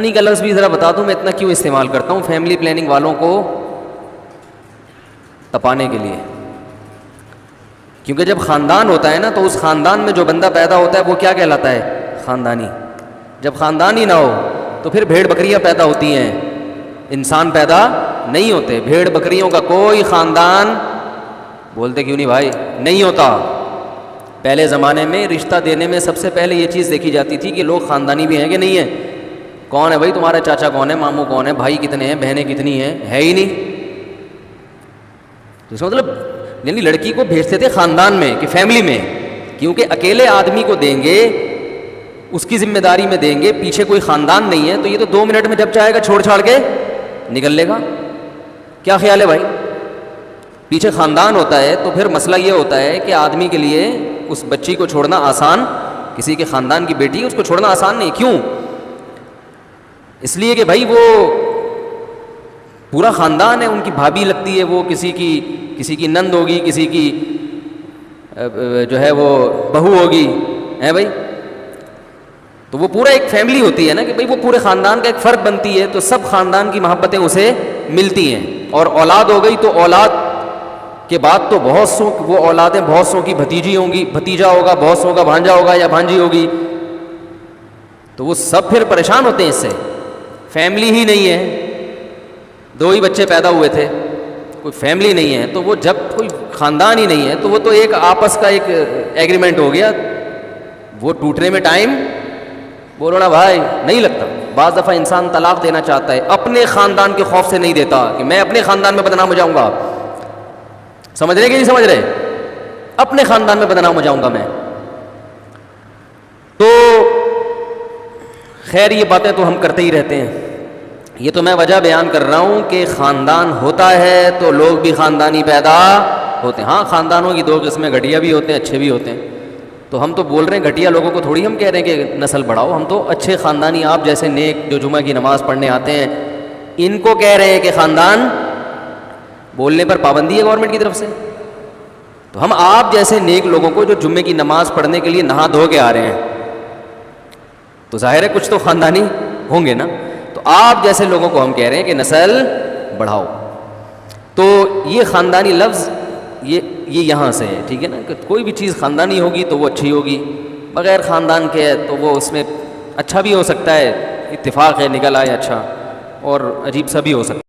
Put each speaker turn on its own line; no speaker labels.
کا لفظ بھی ذرا بتا دوں میں اتنا کیوں استعمال کرتا ہوں فیملی پلاننگ والوں کو تپانے کے لیے. کیونکہ جب خاندان ہوتا ہے نا تو اس خاندان میں جو بندہ پیدا ہوتا ہے وہ کیا کہلاتا ہے؟ خاندانی. جب خاندان ہی نہ ہو تو پھر بھیڑ بکریاں پیدا ہوتی ہیں, انسان پیدا نہیں ہوتے. بھیڑ بکریوں کا کوئی خاندان, بولتے کیوں نہیں بھائی, نہیں ہوتا. پہلے زمانے میں رشتہ دینے میں سب سے پہلے یہ چیز دیکھی جاتی تھی کہ لوگ خاندانی بھی ہیں کہ نہیں ہیں. کون ہے بھائی تمہارا چاچا, کون ہے ماموں, کون ہے بھائی, کتنے ہیں بہنیں, کتنی ہیں, ہے ہی نہیں. تو اس کا مطلب یعنی لڑکی کو بھیجتے تھے خاندان میں کہ فیملی میں, کیونکہ اکیلے آدمی کو دیں گے, اس کی ذمہ داری میں دیں گے, پیچھے کوئی خاندان نہیں ہے تو یہ تو 2 منٹ میں جب چاہے گا چھوڑ چھاڑ کے نکل لے گا. کیا خیال ہے بھائی؟ پیچھے خاندان ہوتا ہے تو پھر مسئلہ یہ ہوتا ہے کہ آدمی کے لیے اس بچی کو چھوڑنا آسان, کسی کے خاندان کی بیٹی اس کو چھوڑنا آسان نہیں. کیوں؟ اس لیے کہ بھائی وہ پورا خاندان ہے, ان کی بھابھی لگتی ہے, وہ کسی کی نند ہوگی, کسی کی جو ہے وہ بہو ہوگی, ہے بھائی. تو وہ پورا ایک فیملی ہوتی ہے نا کہ بھائی وہ پورے خاندان کا ایک فرد بنتی ہے, تو سب خاندان کی محبتیں اسے ملتی ہیں. اور اولاد ہو گئی تو اولاد کے بعد تو بہت سو وہ اولادیں بہت سو کی بھتیجی ہوں گی, بھتیجا ہوگا, بہت سو کا بھانجا ہوگا یا بھانجی ہوگی, تو وہ سب پھر پریشان ہوتے ہیں اس سے. فیملی ہی نہیں ہے, 2 ہی بچے پیدا ہوئے تھے, کوئی فیملی نہیں ہے, تو وہ جب کوئی خاندان ہی نہیں ہے تو وہ تو ایک آپس کا ایک ایگریمنٹ ہو گیا, وہ ٹوٹنے میں ٹائم بولو نا بھائی نہیں لگتا. بعض دفعہ انسان طلاق دینا چاہتا ہے, اپنے خاندان کے خوف سے نہیں دیتا کہ میں اپنے خاندان میں بدنام ہو جاؤں گا. سمجھ رہے کہ نہیں سمجھ رہے؟ اپنے خاندان میں بدنام ہو جاؤں گا میں. تو خیر یہ باتیں تو ہم کرتے ہی رہتے ہیں, یہ تو میں وجہ بیان کر رہا ہوں کہ خاندان ہوتا ہے تو لوگ بھی خاندانی پیدا ہوتے ہیں. ہاں خاندانوں کی 2 قسمیں, گھٹیا بھی ہوتے ہیں, اچھے بھی ہوتے ہیں. تو ہم تو بول رہے ہیں گھٹیا لوگوں کو تھوڑی ہم کہہ رہے ہیں کہ نسل بڑھاؤ, ہم تو اچھے خاندانی آپ جیسے نیک جو جمعہ کی نماز پڑھنے آتے ہیں ان کو کہہ رہے ہیں کہ خاندان. بولنے پر پابندی ہے گورنمنٹ کی طرف سے, تو ہم آپ جیسے نیک لوگوں کو جو جمعے کی نماز پڑھنے کے لیے نہا دھو کے آ رہے ہیں تو ظاہر ہے کچھ تو خاندانی ہوں گے نا, تو آپ جیسے لوگوں کو ہم کہہ رہے ہیں کہ نسل بڑھاؤ. تو یہ خاندانی لفظ یہ یہاں سے ہے, ٹھیک ہے نا, کہ کوئی بھی چیز خاندانی ہوگی تو وہ اچھی ہوگی, بغیر خاندان کے ہے تو وہ اس میں اچھا بھی ہو سکتا ہے, اتفاق ہے نکل آئے اچھا, اور عجیب سا بھی ہو سکتا ہے.